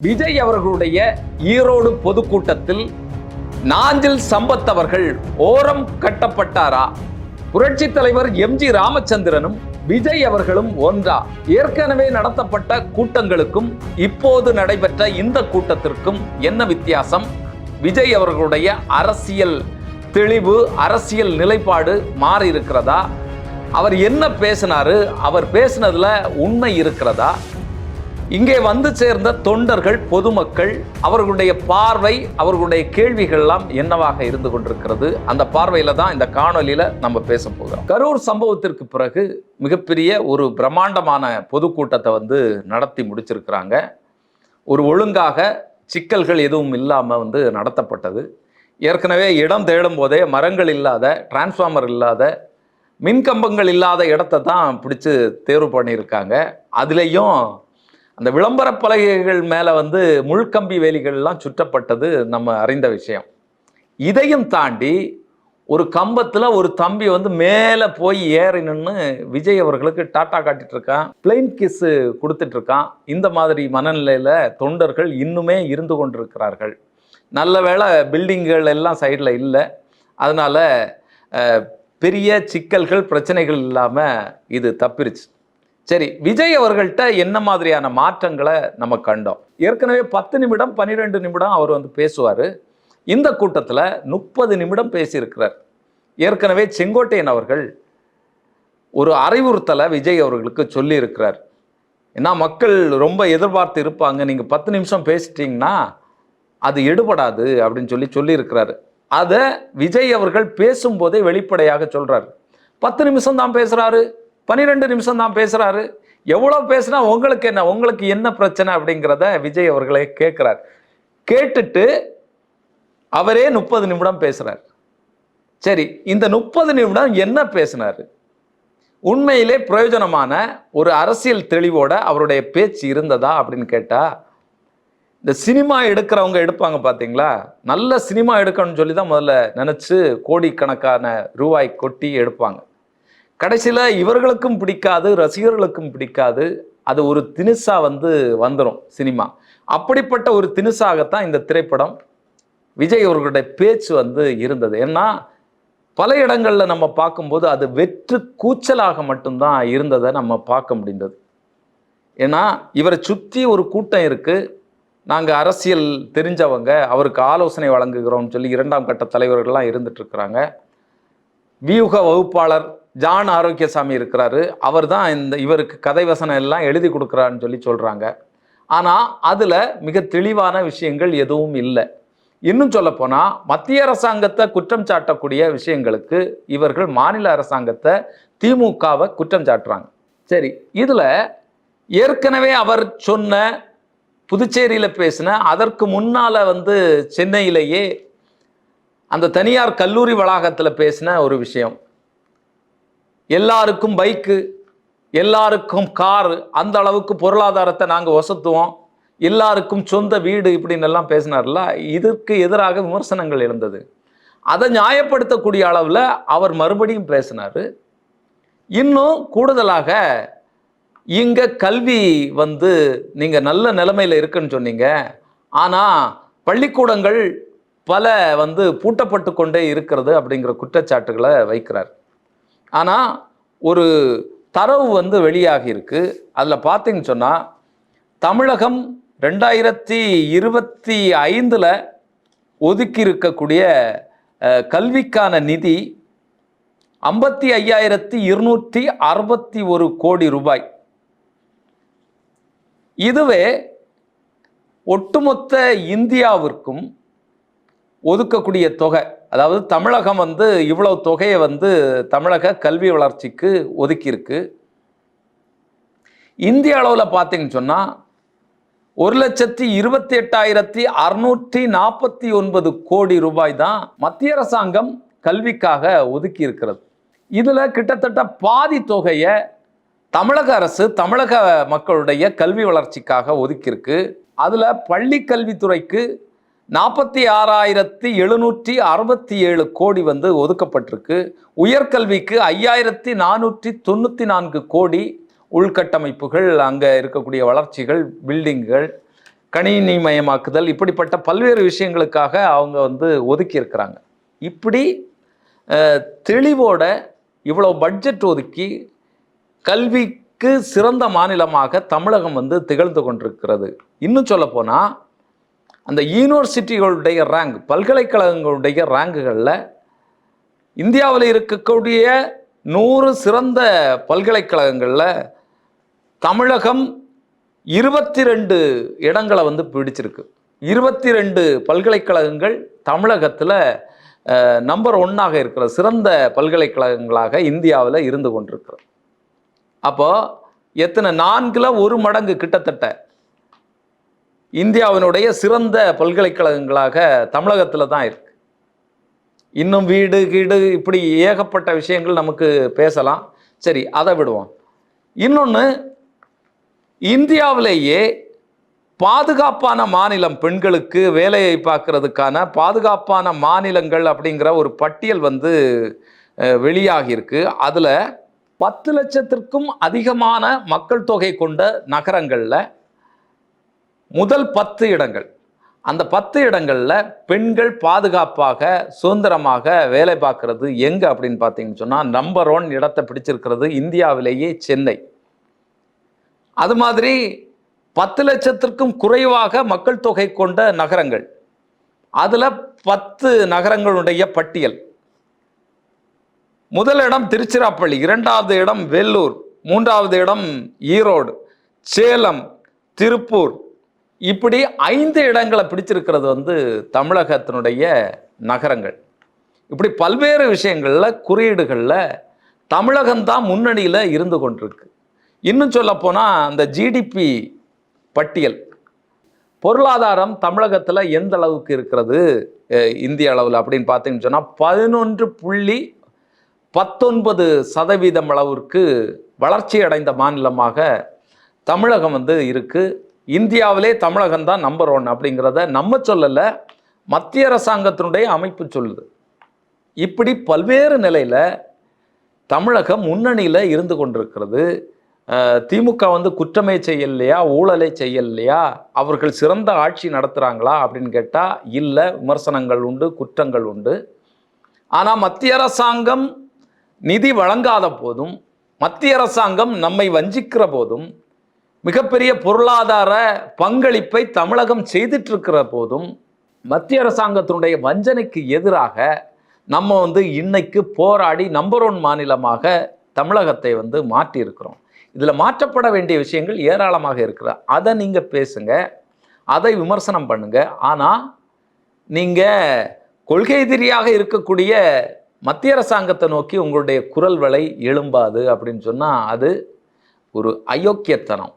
விஜய் அவர்களுடைய ஈரோடு பொதுக்கூட்டத்தில் நாஞ்சில் சம்பத் அவர்கள் ஓரம் கட்டப்பட்டாரா? புரட்சி தலைவர் எம்ஜி ராமச்சந்திரனும் விஜய் அவர்களும் ஒன்றா? ஏற்கனவே நடத்தப்பட்ட கூட்டங்களுக்கும் இப்போது நடைபெற்ற இந்த கூட்டத்திற்கும் என்ன வித்தியாசம்? விஜய் அவர்களுடைய அரசியல் தெளிவு, அரசியல் நிலைப்பாடு மாறி இருக்கிறதா? அவர் என்ன பேசினாரு? அவர் பேசினதுல உண்மை இருக்கிறதா? இங்கே வந்து சேர்ந்த தொண்டர்கள், பொதுமக்கள், அவர்களுடைய பார்வை, அவர்களுடைய கேள்விகள் எல்லாம் என்னவாக இருந்து கொண்டிருக்கிறது? அந்த பார்வையில தான் இந்த காணொலியில நம்ம பேச போகிறோம். கரூர் சம்பவத்திற்கு பிறகு மிகப்பெரிய ஒரு பிரம்மாண்டமான பொதுக்கூட்டத்தை நடத்தி முடிச்சிருக்கிறாங்க. ஒரு ஒழுங்காக சிக்கல்கள் எதுவும் இல்லாம நடத்தப்பட்டது. ஏற்கனவே இடம் தேடும் போதே மரங்கள் இல்லாத, டிரான்ஸ்ஃபார்மர் இல்லாத, மின்கம்பங்கள் இல்லாத இடத்தை தான் பிடிச்சு தேர்வு பண்ணியிருக்காங்க. அதுலேயும் அந்த விளம்பர பலகைகள் மேலே முள்கம்பி வேலிகள்லாம் சுற்றப்பட்டது நம்ம அறிந்த விஷயம். இதையும் தாண்டி ஒரு கம்பத்தில் ஒரு தம்பி மேலே போய் ஏறி நின்று விஜய் அவர்களுக்கு டாட்டா காட்டிட்டு இருக்கான், பிளெயின் கிஸ்ஸு கொடுத்துட்டு இருக்கான். இந்த மாதிரி மனநிலையில் தொண்டர்கள் இன்னுமே இருந்து கொண்டிருக்கிறார்கள். நல்ல வேளை பில்டிங்கள் எல்லாம் சைடில் இல்லை, அதனால் பெரிய சிக்கல்கள், பிரச்சனைகள் இல்லாமல் இது தப்பிருச்சு. சரி, விஜய் அவர்கள்ட்ட என்ன மாதிரியான மாற்றங்களை நம்ம கண்டோம்? ஏற்கனவே 10 நிமிடம் 12 நிமிடம் அவர் பேசுவார். இந்த கூட்டத்தில் 30 நிமிடம் பேசியிருக்கிறார். ஏற்கனவே செங்கோட்டையன் அவர்கள் ஒரு அறிவுறுத்தலை விஜய் அவர்களுக்கு சொல்லி இருக்கிறார். ஏன்னா மக்கள் ரொம்ப எதிர்பார்த்து இருப்பாங்க, நீங்கள் 10 நிமிஷம் பேசிட்டீங்கன்னா அது எடுபடாது அப்படின்னு சொல்லியிருக்கிறாரு. அதை விஜய் அவர்கள் பேசும்போதே வெளிப்படையாக சொல்றாரு. 10 நிமிஷம் தான் பேசுறாரு, 12 நிமிஷம் தான் பேசுறாரு, எவ்வளோ பேசுனா உங்களுக்கு என்ன பிரச்சனை அப்படிங்கிறத விஜய் அவர்களே கேட்கிறார். கேட்டுட்டு அவரே 30 நிமிடம் பேசுறார். சரி, இந்த 30 நிமிடம் என்ன பேசினாரு? உண்மையிலே பிரயோஜனமான ஒரு அரசியல் தெளிவோட அவருடைய பேச்சு இருந்ததா அப்படின்னு கேட்டா, இந்த சினிமா எடுக்கிறவங்க எடுப்பாங்க பார்த்தீங்களா, நல்ல சினிமா எடுக்கணும்னு சொல்லி தான் முதல்ல நினச்சி கோடிக்கணக்கான ரூபாய் கொட்டி எடுப்பாங்க. கடைசியில் இவர்களுக்கும் பிடிக்காது, ரசிகர்களுக்கும் பிடிக்காது, அது ஒரு தினுசா வந்துடும் சினிமா. அப்படிப்பட்ட ஒரு தினுசாகத்தான் இந்த திரைப்படம், விஜய் அவர்களுடைய பேச்சு இருந்தது. ஏன்னா பல இடங்களில் நம்ம பார்க்கும்போது அது வெற்று கூச்சலாக மட்டும்தான் இருந்ததை நம்ம பார்க்க முடிந்தது. ஏன்னா இவரை சுற்றி ஒரு கூட்டம் இருக்குது, நாங்கள் அரசியல் தெரிஞ்சவங்க, அவருக்கு ஆலோசனை வழங்குகிறோம்னு சொல்லி 2ஆம் கட்ட தலைவர்கள்லாம் இருந்துட்டு இருக்கிறாங்க. வியூக வகுப்பாளர் ஜான் ஆரோக்கியசாமி இருக்கிறாரு, அவர் தான் இவருக்கு கதை வசனம் எல்லாம் எழுதி கொடுக்குறான்னு சொல்கிறாங்க. ஆனால் அதில் மிக தெளிவான விஷயங்கள் எதுவும் இல்லை. இன்னும் சொல்லப்போனால் மத்திய அரசாங்கத்தை குற்றம் சாட்டக்கூடிய விஷயங்களுக்கு இவர்கள் மாநில அரசாங்கத்தை, திமுகவை குற்றம் சாட்டுறாங்க. சரி, இதில் ஏற்கனவே அவர் சொன்ன, புதுச்சேரியில் பேசின, அதற்கு முன்னால் சென்னையிலேயே அந்த தனியார் கல்லூரி வளாகத்தில் பேசின ஒரு விஷயம், எல்லாருக்கும் பைக்கு, எல்லாருக்கும் காரு, அந்த அளவுக்கு பொருளாதாரத்தை நாங்கள் வசத்துவோம், எல்லாருக்கும் சொந்த வீடு இப்படின்னு எல்லாம் பேசினார்ல, இதற்கு எதிராக விமர்சனங்கள் எழுந்தது. அதை நியாயப்படுத்தக்கூடிய அளவில் அவர் மறுபடியும் பேசினார். இன்னும் கூடுதலாக இங்கே கல்வி நீங்கள் நல்ல நிலைமையில் இருக்குன்னு சொன்னீங்க, ஆனால் பள்ளிக்கூடங்கள் பல பூட்டப்பட்டு கொண்டே இருக்கிறது அப்படிங்கிற குற்றச்சாட்டுகளை வைக்கிறார். ஆனால் ஒரு தரவு வெளியாகி இருக்கு. அதில் பார்த்தீங்கன்னு சொன்னால் தமிழகம் 2025 ஒதுக்கி இருக்கக்கூடிய கல்விக்கான நிதி 55,261 கோடி ரூபாய். இதுவே ஒட்டுமொத்த இந்தியாவிற்கும் ஒதுக்கக்கூடிய தொகை. அதாவது தமிழகம் இவ்வளவு தொகையை தமிழக கல்வி வளர்ச்சிக்கு ஒதுக்கியிருக்கு. இந்திய அளவில் பார்த்தீங்கன்னு சொன்னால் 1,28,649 கோடி ரூபாய் தான் மத்திய அரசாங்கம் கல்விக்காக ஒதுக்கி இருக்கிறது. இதில் கிட்டத்தட்ட பாதி தொகையை தமிழக அரசு தமிழக மக்களுடைய கல்வி வளர்ச்சிக்காக ஒதுக்கியிருக்கு. அதில் பள்ளி கல்வித்துறைக்கு 46,767 கோடி ஒதுக்கப்பட்டிருக்கு. உயர்கல்விக்கு 5,494 கோடி, உள்கட்டமைப்புகள், அங்கே இருக்கக்கூடிய வளர்ச்சிகள், பில்டிங்குகள், கணினிமயமாக்குதல், இப்படிப்பட்ட பல்வேறு விஷயங்களுக்காக அவங்க வந்து ஒதுக்கி இருக்கிறாங்க. இப்படி தெளிவோட இவ்வளோ பட்ஜெட் ஒதுக்கி கல்விக்கு சிறந்த மாநிலமாக தமிழகம் வந்து திகழ்ந்து கொண்டிருக்கிறது. இன்னும் சொல்ல போனால் அந்த யூனிவர்சிட்டிகளுடைய ரேங்க், பல்கலைக்கழகங்களுடைய ரேங்குகளில் இந்தியாவில் இருக்கக்கூடிய 100 சிறந்த பல்கலைக்கழகங்களில் தமிழகம் 22 இடங்களை வந்து பிடிச்சிருக்கு. 22 பல்கலைக்கழகங்கள் தமிழகத்தில் நம்பர் 1ஆக இருக்கிற சிறந்த பல்கலைக்கழகங்களாக இந்தியாவில் இருந்து கொண்டிருக்கிறது. அப்போ எத்தனை 4ல் 1 மடங்கு கிட்டத்தட்ட இந்தியாவினுடைய சிறந்த பல்கலைக்கழகங்களாக தமிழகத்தில் தான் இருக்கு. இன்னும் வீடு கீடு இப்படி ஏகப்பட்ட விஷயங்கள் நமக்கு பேசலாம். சரி, அதை விடுவோம். இன்னொன்று, இந்தியாவிலேயே பாதுகாப்பான மாநிலம், பெண்களுக்கு வேலையை பார்க்கறதுக்கான பாதுகாப்பான மாநிலங்கள் அப்படிங்கிற ஒரு பட்டியல் வந்து வெளியாகியிருக்கு. அதில் 10 லட்சத்திற்கும் அதிகமான மக்கள் தொகை கொண்ட நகரங்களில் முதல் 10 இடங்கள், அந்த 10 இடங்களில் பெண்கள் பாதுகாப்பாக சுதந்திரமாக வேலை பார்க்கறது எங்கே அப்படின்னு பார்த்தீங்கன்னு சொன்னால் நம்பர் 1 இடத்தை பிடிச்சிருக்கிறது இந்தியாவிலேயே சென்னை. அது மாதிரி 10 லட்சத்திற்கும் குறைவாக மக்கள் தொகை கொண்ட நகரங்கள், அதில் 10 நகரங்களுடைய பட்டியல். முதல் இடம் திருச்சிராப்பள்ளி, 2வது இடம் வெள்ளூர், 3வது இடம் ஈரோடு, சேலம், திருப்பூர், இப்படி 5 இடங்களை பிடிச்சிருக்கிறது வந்து தமிழகத்தினுடைய நகரங்கள். இப்படி பல்வேறு விஷயங்களில் குறியீடுகளில் தமிழகம்தான் முன்னணியில் இருந்து கொண்டிருக்கு. இன்னும் சொல்ல போனால் அந்த ஜிடிபி பட்டியல், பொருளாதாரம் தமிழகத்தில் எந்த அளவுக்கு இருக்கிறது இந்திய அளவில் அப்படின்னு பார்த்தீங்கன்னு சொன்னால் 11.19% அளவிற்கு வளர்ச்சி அடைந்த மாநிலமாக தமிழகம் வந்து இருக்குது. இந்தியாவிலே தமிழகம் தான் நம்பர் 1 அப்படிங்கிறத நம்ம சொல்லலை, மத்திய அரசாங்கத்தினுடைய அமைப்பு சொல்லுது. இப்படி பல்வேறு நிலையில் தமிழகம் முன்னணியில் இருந்து கொண்டிருக்கிறது. திமுக வந்து குற்றமே செய்யலையா, ஊழலை செய்யலையா, அவர்கள் சிறந்த ஆட்சி நடத்துகிறாங்களா அப்படின்னு கேட்டால் இல்லை, விமர்சனங்கள் உண்டு, குற்றங்கள் உண்டு. ஆனால் மத்திய அரசாங்கம் நிதி வழங்காத போதும், மத்திய அரசாங்கம் நம்மை வஞ்சிக்கிற போதும், மிகப்பெரிய பொருளாதார பங்களிப்பை தமிழகம் செய்துட்டு இருக்கிற போதும், மத்திய அரசாங்கத்தினுடைய வஞ்சனைக்கு எதிராக நம்ம வந்து இன்னைக்கு போராடி நம்பர் 1 மாநிலமாக தமிழகத்தை வந்து மாற்றி இருக்கிறோம். இதில் மாற்றப்பட வேண்டிய விஷயங்கள் ஏராளமாக இருக்கிற, அதை நீங்கள் பேசுங்க, அதை விமர்சனம் பண்ணுங்க. ஆனால் நீங்கள் கொள்கை எதிரியாக இருக்கக்கூடிய மத்திய அரசாங்கத்தை நோக்கி உங்களுடைய குரல் வலை எழும்பாது அப்படின்னு சொன்னால் அது ஒரு அயோக்கியத்தனம்.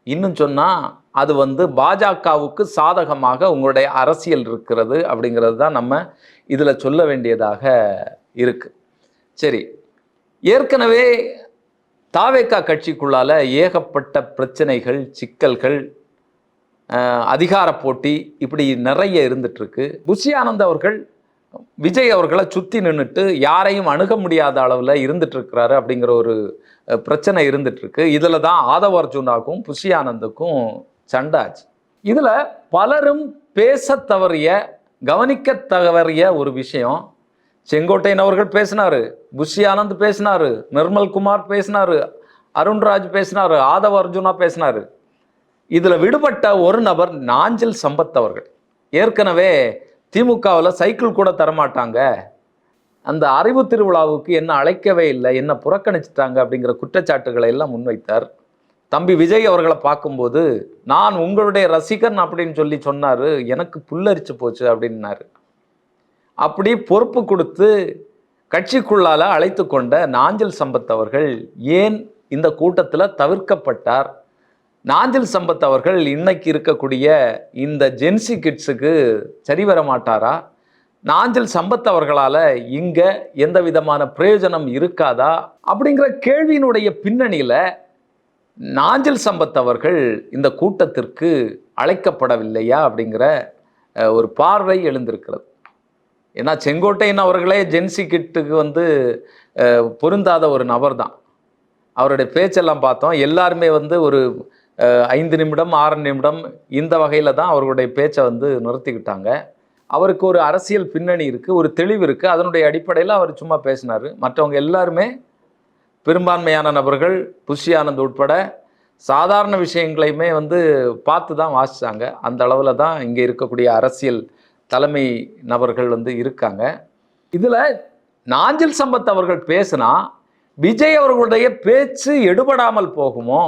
இன்னும் சொன்னால் அது வந்து பாஜகவுக்கு சாதகமாக உங்களுடைய அரசியல் இருக்கிறது அப்படிங்கிறது தான் நம்ம இதில் சொல்ல வேண்டியதாக இருக்குது. சரி, ஏற்கனவே தாவேகா கட்சிக்குள்ளால ஏகப்பட்ட பிரச்சனைகள், சிக்கல்கள், அதிகார போட்டி இப்படி நிறைய இருந்துட்டுருக்கு. புஷி ஆனந்த் அவர்கள் விஜய் அவர்களை சுற்றி நின்றுட்டு யாரையும் அணுக முடியாத அளவில் இருந்துட்டுருக்கிறாரு அப்படிங்கிற ஒரு பிரச்சனை இருந்துட்டுருக்கு. இதில் தான் ஆதவ் அர்ஜுனாவுக்கும் புஷி ஆனந்துக்கும் சண்டாச்சு. இதில் பலரும் பேச தவறிய, கவனிக்க தவறிய ஒரு விஷயம், செங்கோட்டையன் அவர்கள் பேசினாரு, புஷி ஆனந்த் பேசினாரு, நிர்மல்குமார் பேசினாரு, அருண்ராஜ் பேசினாரு, ஆதவ் அர்ஜுனா பேசினாரு. இதில் விடுபட்ட ஒரு நபர் நாஞ்சில் சம்பத் அவர்கள். ஏற்கனவே திமுகவில் சைக்கிள் கூட தரமாட்டாங்க, அந்த அறிவு திருவிழாவுக்கு என்ன அழைக்கவே இல்லை, என்ன புறக்கணிச்சிட்டாங்க அப்படிங்கிற குற்றச்சாட்டுகளை எல்லாம் முன்வைத்தார். தம்பி விஜய் அவர்களை பார்க்கும்போது நான் உங்களுடைய ரசிகன் அப்படின்னு சொல்லி சொன்னார், எனக்கு புல்லரிச்சு போச்சு அப்படின்னாரு. அப்படி பொறுப்பு கொடுத்து கட்சிக்குள்ளால அழைத்து கொண்ட நாஞ்சில் சம்பத் அவர்கள் ஏன் இந்த கூட்டத்தில் தவிர்க்கப்பட்டார்? நாஞ்சில் சம்பத் அவர்கள் இன்னைக்கு இருக்கக்கூடிய இந்த ஜென்சி கிட்ஸுக்கு சரி வர மாட்டாரா? நாஞ்சில் சம்பத் அவர்களால் இங்கே எந்த விதமான பிரயோஜனம் இருக்காதா அப்படிங்கிற கேள்வியினுடைய பின்னணியில் நாஞ்சில் சம்பத் அவர்கள் இந்த கூட்டத்திற்கு அழைக்கப்படவில்லையா அப்படிங்கிற ஒரு பார்வை எழுந்திருக்கிறது. ஏன்னா செங்கோட்டையன் அவர்களே ஜென்சி கிட்டுக்கு வந்து பொருந்தாத ஒரு நபர் தான். அவருடைய பேச்செல்லாம் பார்த்தோம், எல்லாருமே வந்து ஒரு 5 நிமிடம் 6 நிமிடம் இந்த வகையில் தான் அவர்களுடைய பேச்சை வந்து நிறுத்திக்கிட்டாங்க. அவருக்கு ஒரு அரசியல் பின்னணி இருக்குது, ஒரு தெளிவு இருக்குது. அதனுடைய அடிப்படையில் அவர் சும்மா பேசினார். மற்றவங்க எல்லாருமே பெரும்பான்மையான நபர்கள், புஷி ஆனந்த் உட்பட சாதாரண விஷயங்களையுமே வந்து பார்த்து தான் வாசித்தாங்க. அந்த அளவில் தான் இங்கே இருக்கக்கூடிய அரசியல் தலைமை நபர்கள் வந்து இருக்காங்க. இதில் நாஞ்சில் சம்பத் அவர்கள் பேசினா விஜய் அவர்களுடைய பேச்சு எடுபடாமல் போகுமோ?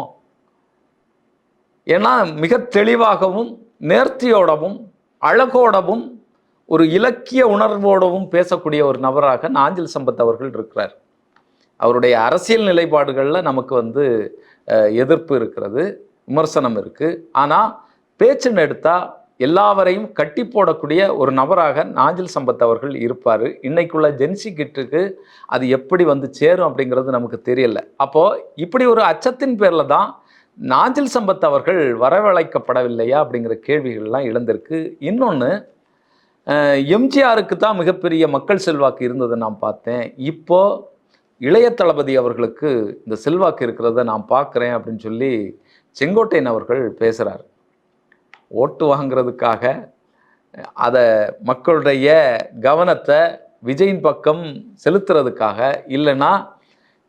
ஏன்னா மிக தெளிவாகவும் நேர்த்தியோடவும் அழகோடவும் ஒரு இலக்கிய உணர்வோடவும் பேசக்கூடிய ஒரு நபராக நாஞ்சில் சம்பத் அவர்கள் இருக்கிறார். அவருடைய அரசியல் நிலைப்பாடுகளில் நமக்கு வந்து எதிர்ப்பு இருக்கிறது, விமர்சனம் இருக்குது. ஆனால் பேச்சுன்னு எடுத்தால் எல்லாவரையும் கட்டி போடக்கூடிய ஒரு நபராக நாஞ்சில் சம்பத் அவர்கள் இருப்பார். இன்னைக்குள்ள ஜென்சி கிட்டுக்கு அது எப்படி வந்து சேரும் அப்படிங்கிறது நமக்கு தெரியல. அப்போது இப்படி ஒரு அச்சத்தின் பேரில் தான் நாஞ்சில் சம்பத் அவர்கள் வரவழைக்கப்படவில்லையா அப்படிங்கிற கேள்விகள்லாம் எழுந்திருக்கு. இன்னொன்று, எம்ஜிஆருக்கு தான் மிகப்பெரிய மக்கள் செல்வாக்கு இருந்ததை நான் பார்த்தேன். இப்போது இளைய தளபதி அவர்களுக்கு இந்த செல்வாக்கு இருக்கிறத நான் பார்க்குறேன் அப்படின்னு சொல்லி செங்கோட்டையன் அவர்கள் பேசுகிறார். ஓட்டு வாங்கிறதுக்காக அதை மக்களுடைய கவனத்தை விஜயின் பக்கம் செலுத்துறதுக்காக, இல்லைன்னா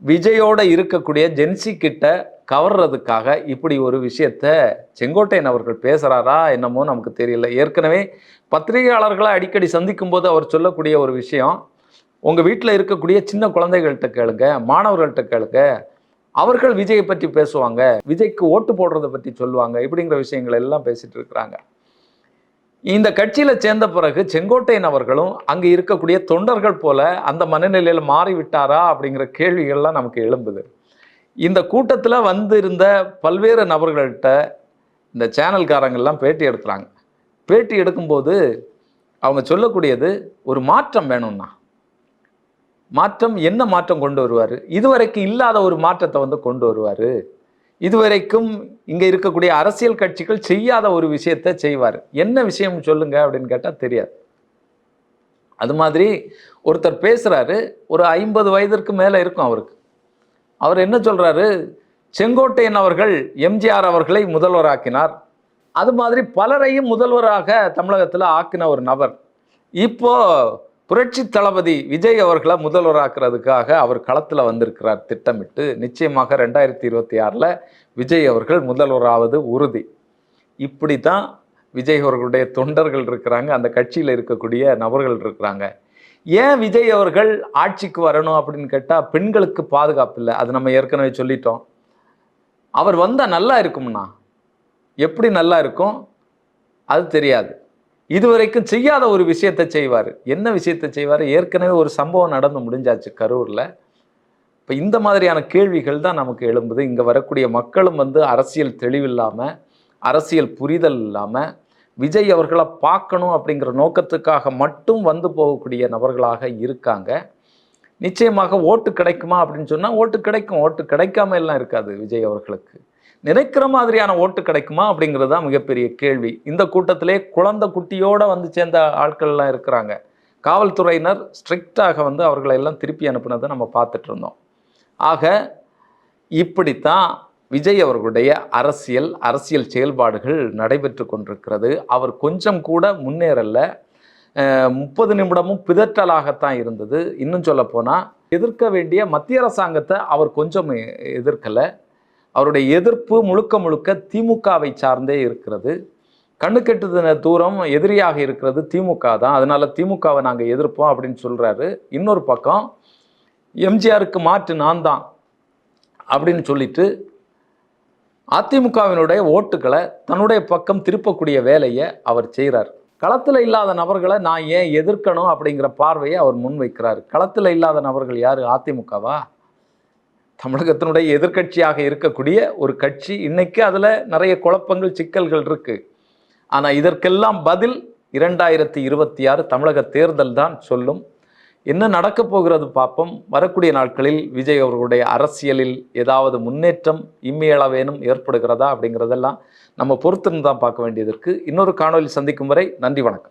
விஜயோட இருக்கக்கூடிய ஜென்சி கிட்ட கவர்றதுக்காக இப்படி ஒரு விஷயத்த செங்கோட்டையன் அவர்கள் பேசுகிறாரா என்னமோ நமக்கு தெரியல. ஏற்கனவே பத்திரிகையாளர்களை அடிக்கடி சந்திக்கும் போது அவர் சொல்லக்கூடிய ஒரு விஷயம், உங்கள் வீட்டில் இருக்கக்கூடிய சின்ன குழந்தைகள்கிட்ட கேளுங்க, மாணவர்கள்ட்ட கேளுங்க, அவர்கள் விஜயை பற்றி பேசுவாங்க, விஜய்க்கு ஓட்டு போடுறதை பற்றி சொல்லுவாங்க, இப்படிங்கிற விஷயங்கள் எல்லாம் பேசிட்டு இருக்கிறாங்க. இந்த கட்சியில் சேர்ந்த பிறகு செங்கோட்டையன் அவர்களும் அங்கே இருக்கக்கூடிய தொண்டர்கள் போல அந்த மனநிலையில் மாறிவிட்டாரா அப்படிங்கிற கேள்விகள்லாம் நமக்கு எழும்புது. இந்த கூட்டத்தில் வந்திருந்த பல்வேறு நபர்கள்ட்ட இந்த சேனல்காரங்கள்லாம் பேட்டி எடுக்கிறாங்க. பேட்டி எடுக்கும்போது அவங்க சொல்லக்கூடியது, ஒரு மாற்றம் வேணும்னா, மாற்றம் என்ன மாற்றம் கொண்டு வருவார்? இதுவரைக்கும் இல்லாத ஒரு மாற்றத்தை வந்து கொண்டு வருவார். இதுவரைக்கும் இங்கே இருக்கக்கூடிய அரசியல் கட்சிகள் செய்யாத ஒரு விஷயத்தை செய்வார். என்ன விஷயம் சொல்லுங்க அப்படின்னு கேட்டால் தெரியாது. அது மாதிரி ஒருத்தர் பேசுகிறாரு, ஒரு 50 வயதிற்கு மேலே இருக்கும் அவருக்கு. அவர் என்ன சொல்கிறாரு, செங்கோட்டையன் அவர்கள் எம்ஜிஆர் அவர்களை முதல்வராக்கினார், அது மாதிரி பலரையும் முதல்வராக தமிழகத்தில் ஆக்கின ஒரு நபர். இப்போ புரட்சி தளபதி விஜய் அவர்களை முதல்வராக்குறதுக்காக அவர் களத்தில் வந்திருக்கிறார் திட்டமிட்டு. நிச்சயமாக 2026 விஜய் அவர்கள் முதல்வராவது உறுதி. இப்படி தான் விஜய் அவர்களுடைய தொண்டர்கள் இருக்கிறாங்க, அந்த கட்சியில் இருக்கக்கூடிய நபர்கள் இருக்கிறாங்க. ஏன் விஜய் அவர்கள் ஆட்சிக்கு வரணும் அப்படின்னு கேட்டால், பெண்களுக்கு பாதுகாப்பு இல்லை, அது நம்ம ஏற்கனவே சொல்லிட்டோம். அவர் வந்தால் நல்லா இருக்கும்னா, எப்படி நல்லா இருக்கும் அது தெரியாது. இதுவரைக்கும் செய்யாத ஒரு விஷயத்தை செய்வார். என்ன விஷயத்தை செய்வார்? ஏற்கனவே ஒரு சம்பவம் நடந்து முடிஞ்சாச்சு கரூரில். இப்போ இந்த மாதிரியான கேள்விகள் தான் நமக்கு எழும்புது. இங்கே வரக்கூடிய மக்களும் வந்து அரசியல் தெளிவில்லாமல், அரசியல் புரிதல் இல்லாமல், விஜய் அவர்களை பார்க்கணும் அப்படிங்கிற நோக்கத்துக்காக மட்டும் வந்து போகக்கூடிய நபர்களாக இருக்காங்க. நிச்சயமாக ஓட்டு கிடைக்குமா அப்படின்னு சொன்னால் ஓட்டு கிடைக்கும். ஓட்டு கிடைக்காம எல்லாம் இருக்காது. விஜய் அவர்களுக்கு நினைக்கிற மாதிரியான ஓட்டு கிடைக்குமா அப்படிங்கிறது தான் மிகப்பெரிய கேள்வி. இந்த கூட்டத்திலே குழந்தை குட்டியோடு வந்து சேர்ந்த ஆட்கள்லாம் இருக்கிறாங்க. காவல்துறையினர் ஸ்ட்ரிக்டாக வந்து அவர்களை எல்லாம் திருப்பி அனுப்புனதை நம்ம பார்த்துட்டு இருந்தோம். ஆக இப்படித்தான் விஜய் அவர்களுடைய அரசியல் செயல்பாடுகள் நடைபெற்று கொண்டிருக்கிறது. அவர் கொஞ்சம் கூட முன்னேறல. 30 நிமிடமும் பிதற்றலாகத்தான் இருந்தது. இன்னும் சொல்ல போனால், எதிர்க்க வேண்டிய மத்திய அரசாங்கத்தை அவர் கொஞ்சம் எதிர்க்கலை. அவருடைய எதிர்ப்பு முழுக்க திமுகவை சார்ந்தே இருக்கிறது. கண்ணுக்கெட்டுன தூரம் எதிரியாக இருக்கிறது திமுக தான். அதனால திமுகவை நாங்கள் எதிர்ப்போம் அப்படின்னு சொல்கிறாரு. இன்னொரு பக்கம் எம்ஜிஆருக்கு மாற்று நான் தான் அப்படின்னு சொல்லிட்டு அதிமுகவினுடைய ஓட்டுக்களை தன்னுடைய பக்கம் திருப்பக்கூடிய வேலையை அவர் செய்கிறார். களத்தில் இல்லாத நபர்களை நான் ஏன் எதிர்க்கணும் அப்படிங்கிற பார்வையை அவர் முன்வைக்கிறார். களத்தில் இல்லாத நபர்கள் யார்? அதிமுகவா? தமிழகத்தினுடைய எதிர்கட்சியாக இருக்கக்கூடிய ஒரு கட்சி. இன்னைக்கு அதில் நிறைய குழப்பங்கள், சிக்கல்கள் இருக்குது. ஆனால் இதற்கெல்லாம் பதில் 2026 தமிழக தேர்தல் தான் சொல்லும். என்ன நடக்க போகிறது பார்ப்போம். வரக்கூடிய நாட்களில் விஜய் அவர்களுடைய அரசியலில் ஏதாவது முன்னேற்றம் இம்மியளவேனும் ஏற்படுகிறதா அப்படிங்கிறதெல்லாம் நம்ம பொறுத்திருந்து தான் பார்க்க வேண்டியது இருக்குது. இன்னொரு காணொலி சந்திக்கும் வரை நன்றி, வணக்கம்.